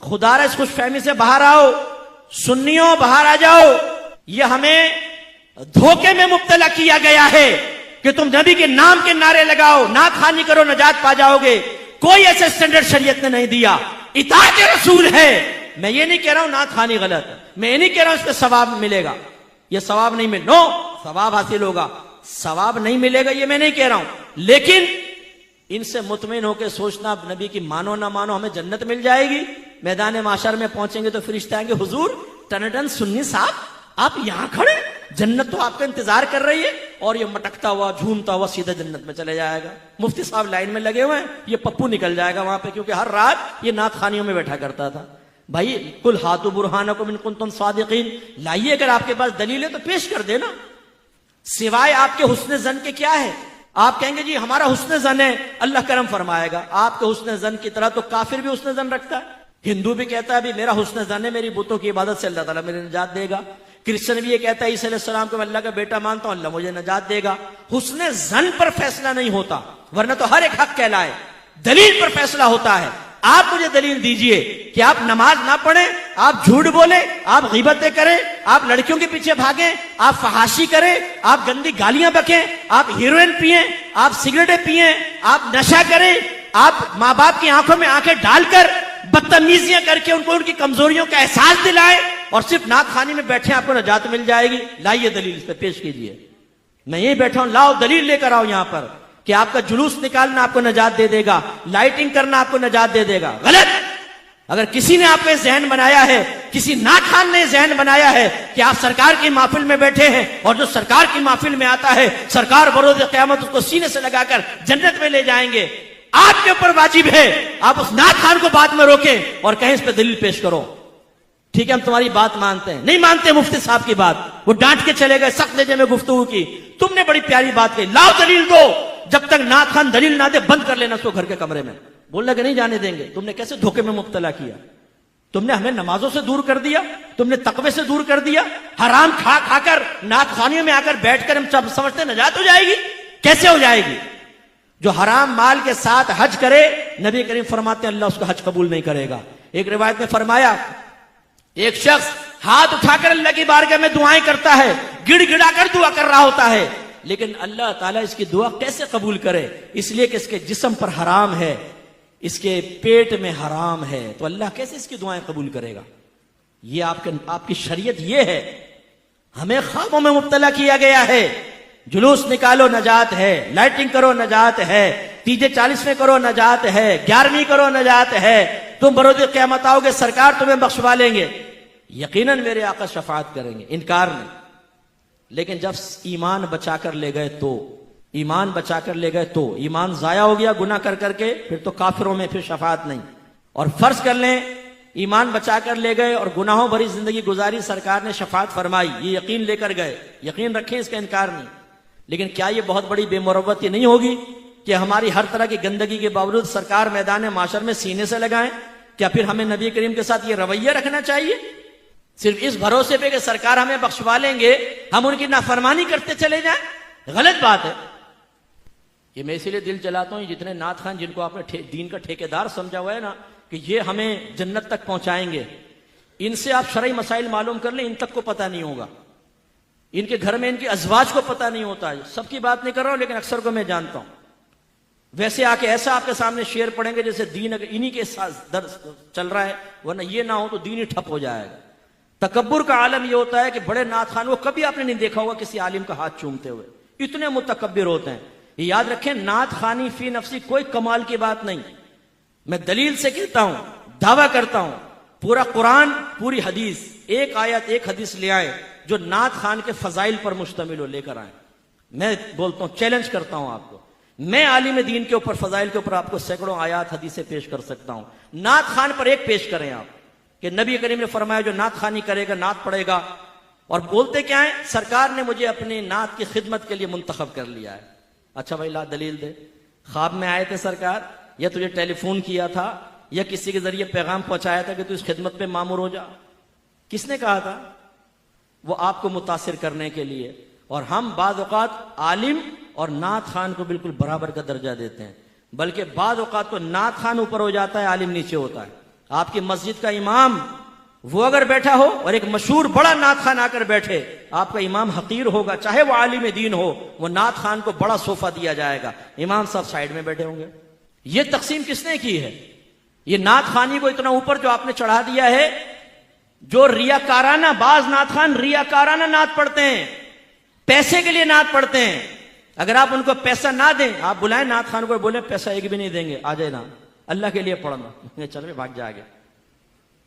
خدا را اس خوش فہمی سے باہر آؤ، سنیوں باہر آ جاؤ. یہ ہمیں دھوکے میں مبتلا کیا گیا ہے کہ تم نبی کے نام کے نعرے لگاؤ، نعت خوانی کرو، نجات پا جاؤ گے. کوئی ایسے سٹینڈرڈ شریعت نے نہیں دیا. اطاعت رسول ہے. میں یہ نہیں کہہ رہا ہوں نعت خوانی غلط ہے، میں یہ نہیں کہہ رہا ہوں اس پہ ثواب ملے گا، یہ ثواب نہیں ملے، نو، ثواب حاصل ہوگا، ثواب نہیں ملے گا یہ میں نہیں کہہ رہا ہوں. لیکن ان سے مطمئن ہو کے سوچنا نبی کی مانو نہ مانو ہمیں جنت مل جائے گی. میدان محشر میں پہنچیں گے تو فرشتے آئیں گے، حضور ٹنڈن سنی صاحب آپ یہاں کھڑے، جنت تو آپ کا انتظار کر رہی ہے. اور یہ مٹکتا ہوا جھومتا ہوا سیدھا جنت میں چلے جائے گا. مفتی صاحب لائن میں لگے ہوئے ہیں، یہ پپو نکل جائے گا وہاں پہ، کیونکہ ہر رات یہ نعت خوانیوں میں بیٹھا کرتا تھا. بھائی قل ہاتوا برہانکم ان کنتم صادقین، لائیے اگر آپ کے پاس دلیل ہے تو پیش کر دینا. سوائے آپ کے حسن زن کے کیا ہے؟ آپ کہیں گے جی ہمارا حسن زن ہے، اللہ کرم فرمائے گا. آپ کے حسن زن کی طرح تو کافر بھی حسن زن رکھتا ہے. ہندو بھی کہتا ہے بھی میرا حسن زن ہے، میری بتوں کی عبادت سے اللہ تعالیٰ میرے نجات دے گا. کرسچن بھی یہ کہتا ہے عیسیٰ علیہ السلام کو میں اللہ کا بیٹا مانتا ہوں، اللہ مجھے نجات دے گا. حسن زن پر فیصلہ نہیں ہوتا، ورنہ تو ہر ایک حق کہلائے. دلیل پر فیصلہ ہوتا ہے. آپ مجھے دلیل دیجئے کہ آپ نماز نہ پڑھیں، آپ جھوٹ بولیں، آپ غیبتیں کریں، آپ لڑکیوں کے پیچھے بھاگیں، آپ فحاشی کریں، آپ گندی گالیاں بکیں، آپ ہیروئن پئیں، آپ سگریٹیں پئیں، آپ نشہ کریں، آپ ماں باپ کی آنکھوں میں آنکھیں ڈال کر بدتمیزیاں کر کے ان کو ان کی کمزوریوں کا احساس دلائیں اور صرف نعت خوانی میں بیٹھے آپ کو نجات مل جائے گی. لائیے دلیل اس پہ پیش کیجئے. میں یہی بیٹھا ہوں، لاؤ دلیل لے کر آؤ یہاں پر کہ آپ کا جلوس نکالنا آپ کو نجات دے دے گا، لائٹنگ کرنا آپ کو نجات دے دے گا. غلط. اگر کسی نے آپ کو ذہن بنایا ہے، کسی نعت خوان نے ذہن بنایا ہے کہ آپ سرکار کی محفل میں بیٹھے ہیں اور جو سرکار کی محفل میں آتا ہے سرکار بروز قیامت اس کو سینے سے لگا کر جنت میں لے جائیں گے، آپ کے اوپر واجب ہے آپ اس نعت خوان کو بعد میں روکیں اور کہیں اس پہ دلیل پیش کرو. ٹھیک ہے ہم تمہاری بات مانتے ہیں. نہیں مانتے مفتی صاحب کی بات، وہ ڈانٹ کے چلے گئے، سخت لہجے میں گفتگو کی. تم نے بڑی پیاری بات کہی، لاؤ دلیل دو. جب تک نعت خوان دلیل نہ دے بند کر لینا اس کو گھر کے کمرے میں. بولنا کہ نہیں جانے دیں گے. تم نے کیسے دھوکے میں مبتلا کیا؟ تم نے ہمیں نمازوں سے دور کر دیا، تم نے تقوی سے دور کر دیا. حرام کھا کھا کر نعت خوانیوں میں آ کر بیٹھ کر ہم سمجھتے نجات ہو جائے گی. کیسے ہو جائے گی؟ جو حرام مال کے ساتھ حج کرے نبی کریم فرماتے ہیں اللہ اس کا حج قبول نہیں کرے گا. ایک روایت میں فرمایا ایک شخص ہاتھ اٹھا کر اللہ کی بارگاہ میں دعائیں کرتا ہے، گڑ گڑا کر دعا کر رہا ہوتا ہے، لیکن اللہ تعالیٰ اس کی دعا کیسے قبول کرے؟ اس لیے کہ اس کے جسم پر حرام ہے، اس کے پیٹ میں حرام ہے، تو اللہ کیسے اس کی دعائیں قبول کرے گا؟ یہ آپ کی شریعت یہ ہے. ہمیں خوابوں میں مبتلا کیا گیا ہے. جلوس نکالو نجات ہے، لائٹنگ کرو نجات ہے، تیجے 40ویں کرو نجات ہے، 11ویں کرو نجات ہے. تم بروز قیامت آؤ گے سرکار تمہیں بخشوا لیں گے. یقیناً میرے آقا شفاعت کریں گے، انکار نہیں. لیکن جب ایمان بچا کر لے گئے تو ایمان ضائع ہو گیا گناہ کر کر کے، پھر تو کافروں میں پھر شفاعت نہیں. اور فرض کر لیں ایمان بچا کر لے گئے اور گناہوں بھری زندگی گزاری، سرکار نے شفاعت فرمائی، یہ یقین لے کر گئے، یقین رکھیں اس کا انکار نہیں. لیکن کیا یہ بہت بڑی بے مروتی نہیں ہوگی کہ ہماری ہر طرح کی گندگی کے باوجود سرکار میدان معاشر میں سینے سے لگائیں؟ کیا پھر ہمیں نبی کریم کے ساتھ یہ رویہ رکھنا چاہیے؟ صرف اس بھروسے پہ کہ سرکار ہمیں بخشوا لیں گے ہم ان کی نافرمانی کرتے چلے جائیں؟ غلط بات ہے. یہ میں اسی لیے دل جلاتا ہوں جتنے نعت خوان جن کو آپ نے دین کا ٹھیکیدار سمجھا ہوا ہے نا کہ یہ ہمیں جنت تک پہنچائیں گے، ان سے آپ شرعی مسائل معلوم کر لیں، ان تک کو پتہ نہیں ہوگا. ان کے گھر میں ان کی ازواج کو پتہ نہیں ہوتا ہے. سب کی بات نہیں کر رہا ہوں لیکن اکثر کو میں جانتا ہوں. ویسے آ کے ایسا آپ کے سامنے شعر پڑھیں گے جیسے دین اگر انہی کے درس چل رہا ہے، ورنہ یہ نہ ہو تو دین ہی ٹھپ ہو جائے گا. تکبر کا عالم یہ ہوتا ہے کہ بڑے نعت خوان وہ کبھی آپ نے نہیں دیکھا ہوگا کسی عالم کا ہاتھ چومتے ہوئے، اتنے متکبر ہوتے ہیں. یہ یاد رکھیں نعت خوانی فی نفسی کوئی کمال کی بات نہیں. میں دلیل سے کہتا ہوں، دعویٰ کرتا ہوں، پورا قرآن پوری حدیث ایک آیت ایک حدیث لے آئے جو نعت خوان کے فضائل پر مشتمل ہو، لے کر آئیں. میں بولتا ہوں چیلنج کرتا ہوں آپ کو، میں عالم دین کے اوپر فضائل کے اوپر آپ کو سینکڑوں آیات حدیثیں پیش کر سکتا ہوں. نعت خوان پر ایک پیش کریں آپ کہ نبی کریم نے فرمایا جو نعت خوانی کرے گا نعت پڑھے گا. اور بولتے کیا ہیں؟ سرکار نے مجھے اپنی نعت کی خدمت کے لیے منتخب کر لیا ہے. اچھا بھائی لا دلیل دے. خواب میں آئے تھے سرکار، یا تجھے ٹیلی فون کیا تھا، یا کسی کے ذریعے پیغام پہنچایا تھا کہ تو اس خدمت پہ مامور ہو جا؟ کس نے کہا تھا؟ وہ آپ کو متاثر کرنے کے لیے. اور ہم بعض اوقات عالم اور نعت خوان کو بالکل برابر کا درجہ دیتے ہیں، بلکہ بعض اوقات تو نعت خوان اوپر ہو جاتا ہے عالم نیچے ہوتا ہے. آپ کی مسجد کا امام وہ اگر بیٹھا ہو اور ایک مشہور بڑا نعت خان آ کر بیٹھے، آپ کا امام حقیر ہوگا، چاہے وہ عالم دین ہو، وہ نعت خان کو بڑا صوفہ دیا جائے گا، امام صاحب سائیڈ میں بیٹھے ہوں گے۔ یہ تقسیم کس نے کی ہے؟ یہ نعت خانی کو اتنا اوپر جو آپ نے چڑھا دیا ہے، جو ریاکارانہ، بعض نعت خان ریاکارانہ نعت پڑھتے ہیں، پیسے کے لیے نعت پڑھتے ہیں۔ اگر آپ ان کو پیسہ نہ دیں، آپ بلائیں نعت خان کو، بولیں پیسہ ایک بھی نہیں دیں گے، آ جائے نا، اللہ کے لیے پڑھنا، چل بھاگ جا گیا۔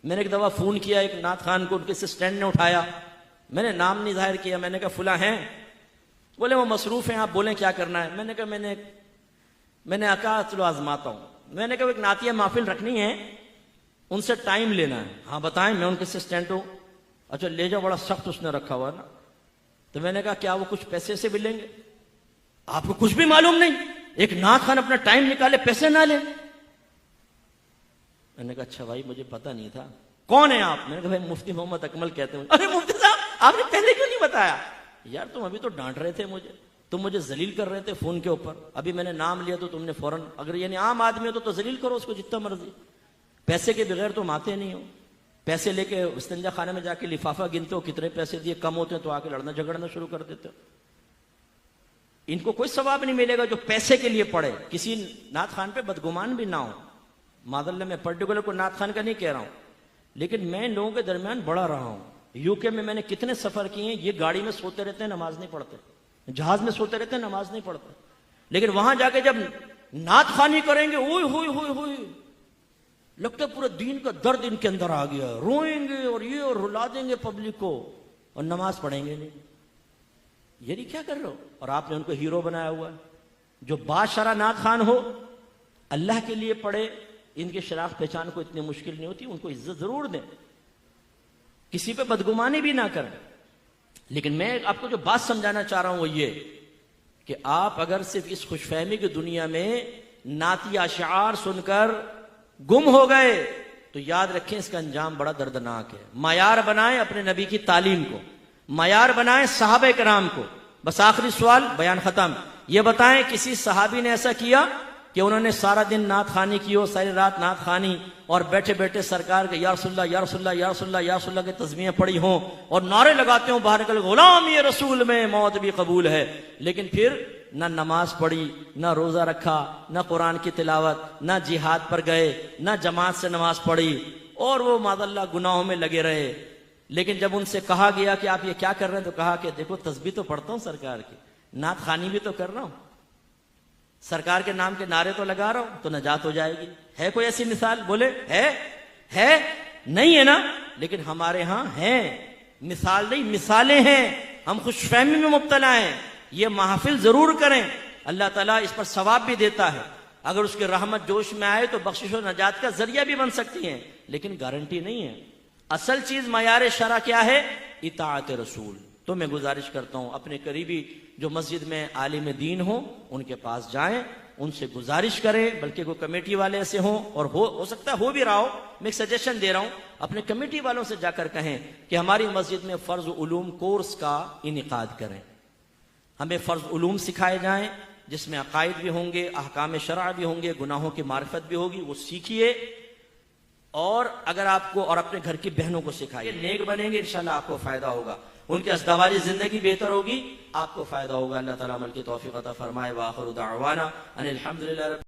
میں نے ایک دفعہ فون کیا ایک نعت خان کو، ان کے اسسٹنٹ نے اٹھایا، میں نے نام نہیں ظاہر کیا، میں نے کہا فلاں ہیں، بولے وہ مصروف ہیں، آپ بولیں کیا کرنا ہے۔ میں نے کہا میں نے کہا چلو آزماتا ہوں، میں نے کہا ایک نعتیہ محفل رکھنی ہے، ان سے ٹائم لینا ہے۔ ہاں بتائیں، میں ان کے اسسٹنٹ ہوں۔ اچھا لے جاؤ، بڑا سخت اس نے رکھا ہوا نا۔ تو میں نے کہا کیا وہ کچھ پیسے سے بھی لیں گے؟ آپ کو کچھ بھی معلوم نہیں، ایک نعت خان اپنا ٹائم نکالے پیسے نہ لے۔ میں نے کہا اچھا بھائی مجھے پتا نہیں تھا، کون ہیں آپ؟ میں نے کہا بھائی مفتی محمد اکمل کہتے ہیں۔ ارے مفتی صاحب آپ نے پہلے کیوں نہیں بتایا؟ یار تم ابھی تو ڈانٹ رہے تھے مجھے، تم مجھے ذلیل کر رہے تھے فون کے اوپر، ابھی میں نے نام لیا تو تم نے فوراً، اگر یعنی عام آدمی ہو تو ذلیل کرو اس کو جتنا مرضی، پیسے کے بغیر تم آتے نہیں ہو۔ پیسے لے کے استنجا خانے میں جا کے لفافہ گنتے ہو، کتنے پیسے دیے، کم ہوتے ہیں تو آ کے لڑنا جھگڑنا شروع کر دیتے ہو۔ ان کو کوئی ثواب نہیں ملے گا جو پیسے کے لیے پڑھے۔ کسی نعت خان پہ بدگمان بھی نہ ہو، معذاللہ میں پرٹیکولر کو نعت خان کا نہیں کہہ رہا ہوں، لیکن میں لوگوں کے درمیان بڑا رہا ہوں۔ یو کے میں نے کتنے سفر کیے ہیں، یہ گاڑی میں سوتے رہتے ہیں نماز نہیں پڑھتے، جہاز میں سوتے رہتے ہیں نماز نہیں پڑھتے، لیکن وہاں جا کے جب نعت خوانی کریں گے، اوئے ہوئے ہوئے ہوئے، لگتا ہے پورا دین کا درد ان کے اندر آ گیا، روئیں گے اور یہ اور رلا دیں گے پبلک کو، اور نماز پڑھیں گے نہیں۔ یہ نہیں کیا کر رہے ہو؟ اور آپ نے ان کو ہیرو بنایا ہوا ہے۔ جو بادشاہ نعت خان ہو، اللہ کے لیے پڑھے، ان کی شناخت پہچان کو اتنی مشکل نہیں ہوتی، ان کو عزت ضرور دیں، کسی پہ بدگمانی بھی نہ کریں۔ لیکن میں آپ کو جو بات سمجھانا چاہ رہا ہوں وہ یہ کہ آپ اگر صرف اس خوش فہمی کی دنیا میں نعتیہ اشعار سن کر گم ہو گئے تو یاد رکھیں اس کا انجام بڑا دردناک ہے۔ معیار بنائیں اپنے نبی کی تعلیم کو، معیار بنائیں صحابہ کرام کو۔ بس آخری سوال، بیان ختم، یہ بتائیں کسی صحابی نے ایسا کیا کہ انہوں نے سارا دن نعت خوانی کی ہو، ساری رات نعت خوانی، اور بیٹھے بیٹھے سرکار کے یا رسول اللہ یا رسول اللہ یا رسول اللہ یا رسول اللہ کے تسبیحیں پڑھی ہوں اور نعرے لگاتے ہوں باہر نکل، غلام یہ رسول میں موت بھی قبول ہے، لیکن پھر نہ نماز پڑھی، نہ روزہ رکھا، نہ قرآن کی تلاوت، نہ جہاد پر گئے، نہ جماعت سے نماز پڑھی، اور وہ معذاللہ گناہوں میں لگے رہے۔ لیکن جب ان سے کہا گیا کہ آپ یہ کیا کر رہے ہیں تو کہا کہ دیکھو تسبیح تو پڑھتا ہوں سرکار کی، نعت خوانی بھی تو کر رہا ہوں، سرکار کے نام کے نعرے تو لگا رہا ہوں، تو نجات ہو جائے گی۔ ہے کوئی ایسی مثال؟ بولے ہے نہیں ہے نا؟ لیکن ہمارے ہاں ہیں، مثال نہیں مثالیں ہیں، ہم خوش فہمی میں مبتلا ہیں۔ یہ محافل ضرور کریں، اللہ تعالیٰ اس پر ثواب بھی دیتا ہے، اگر اس کی رحمت جوش میں آئے تو بخشش و نجات کا ذریعہ بھی بن سکتی ہیں، لیکن گارنٹی نہیں ہے۔ اصل چیز معیار شرع کیا ہے؟ اطاعت رسول۔ تو میں گزارش کرتا ہوں اپنے قریبی جو مسجد میں عالم دین ہوں ان کے پاس جائیں، ان سے گزارش کریں، بلکہ کوئی کمیٹی والے ایسے ہوں، اور ہو سکتا ہے ہو بھی رہا ہو، میں ایک سجیشن دے رہا ہوں، اپنے کمیٹی والوں سے جا کر کہیں کہ ہماری مسجد میں فرض علوم کورس کا انعقاد کریں، ہمیں فرض علوم سکھائے جائیں جس میں عقائد بھی ہوں گے، احکام شرع بھی ہوں گے، گناہوں کی معرفت بھی ہوگی، وہ سیکھیے، اور اگر آپ کو اور اپنے گھر کی بہنوں کو سکھائیے، نیک بنیں گے انشاءاللہ آپ کو فائدہ ہوگا، ان کی ازدواجی زندگی بہتر ہوگی، آپ کو فائدہ ہوگا۔ اللہ تعالیٰ عمل کی توفیق عطا فرمائے۔ وآخر دعوانا ان الحمدللہ۔